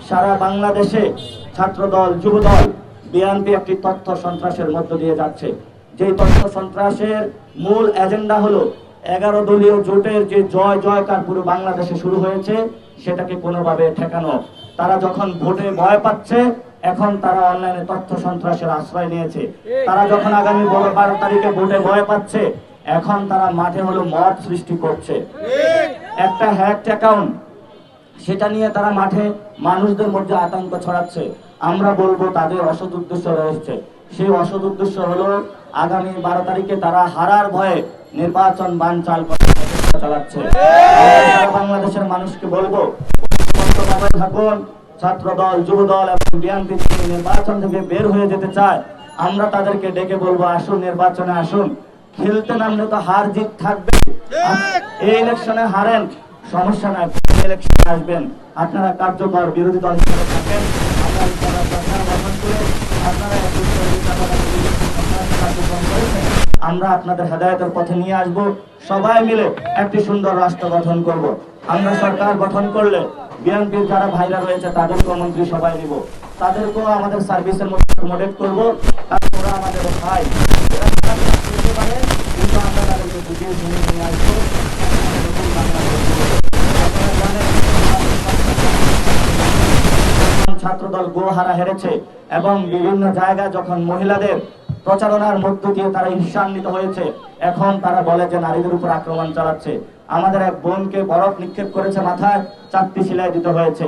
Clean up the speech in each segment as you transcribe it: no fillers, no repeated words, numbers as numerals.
সারা বাংলাদেশে ছাত্রদল, যুবদল, বিএনপি একটি তথ্য সন্ত্রাসের মধ্য দিয়ে যাচ্ছে। যে তথ্য সন্ত্রাসের মূল এজেন্ডা হলো 11 দলীয় জোটের যে জয় জয়কার পুরো বাংলাদেশে শুরু হয়েছে সেটাকে কোনোভাবে ঠেকানো। তারা যখন ভোটে ভয় পাচ্ছে, এখন তারা অনলাইনে তথ্য সন্ত্রাসের আশ্রয় নিয়েছে। তারা যখন আগামী 12 তারিখে ভোটে ভয় পাচ্ছে, এখন তারা মাঠে হলো মব সৃষ্টি করছে। একটা হ্যাকড অ্যাকাউন্ট, সেটা নিয়ে তারা মাঠে মানুষদের মধ্যে আতঙ্ক ছড়াচ্ছে। আমরা বলবো তাদের অসৎ উদ্দেশ্য রয়েছে। সেই অসৎ উদ্দেশ্য হলো আগামী 12 তারিখে তারা হারার ভয়ে নির্বাচন বানচাল চালাচ্ছে। বাংলাদেশের মানুষকে বলবো, থাকুন। ছাত্রদল, যুবদল এবং বিএনপি নির্বাচন থেকে বের হয়ে যেতে চায়, আমরা তাদেরকে ডেকে বলবো, আসুন নির্বাচনে আসুন। খেলতে নামলে তো হার জিত থাকবে। এই ইলেকশনে হারেন, সমস্যা নাই, ইলেকশনে আসবেন। আপনারা কার্যকর বিরোধী দল হিসেবে থাকেন। আমরা আপনাদের হেদায়েতের পথে নিয়ে আসব। সবাই মিলে একটি সুন্দর রাষ্ট্র গঠন করব। আমরা সরকার গঠন করলে বিএনপির যারা ভাইরা রয়েছে তাদেরকেও মন্ত্রী সবাই নিব, তাদেরকেও আমাদের সার্ভিসের মধ্যে প্রমোট করব। ওরা আমাদের ভাই, কিন্তু আমরা তাদেরকে বুঝিয়ে শুনে নিয়ে আসবো। ছাত্রদল গোহারা হেরেছে এবং বিভিন্ন জায়গায় যখন মহিলাদের প্রচারণার মধ্য দিয়ে তারা ঈর্ষান্বিত হয়েছে, এখন তারা বলে যে নারীদের উপর আক্রমণ চালাচ্ছে। আমাদের এক বোনকে বরফ নিক্ষেপ করেছে, মাথায় 4টি সেলাই দিতে হয়েছে।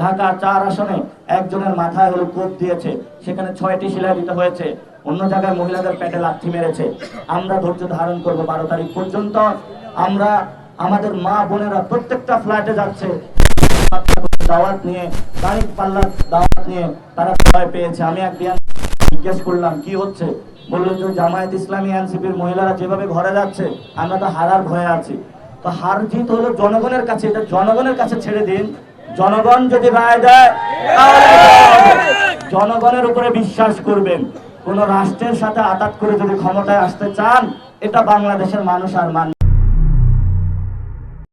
ঢাকা 4 আসনে একজনের মাথায় হলো কোপ দিয়েছে, সেখানে 6টি সেলাই দিতে হয়েছে। অন্য জায়গায় মহিলাদের পেটে লাথি মেরেছে। আমরা ধৈর্য ধারণ করব 12 তারিখ পর্যন্ত। আমরা আমাদের মা বোনেরা প্রত্যেকটা ফ্ল্যাটে যাচ্ছে দাওয়াত নিয়ে, তারিখ পাল্লার দাওয়াত নিয়ে, তারা ভয় পেয়েছে। আমি এক জিজ্ঞেস করলাম কি হচ্ছে, বললো যে জামায়াত ইসলামী এনসিপির মহিলারা যেভাবে ঘরে যাচ্ছে, আমরা তো হারার ভয়ে আছি। তো হার জিত হলো জনগণের কাছে, এটা জনগণের কাছে ছেড়ে দিন। জনগণ যদি রায় দেয়, জনগণের উপরে বিশ্বাস করবেন। কোন রাষ্ট্রের সাথে আঘাত করে যদি ক্ষমতায় আসতে চান, এটা বাংলাদেশের মানুষ আর মান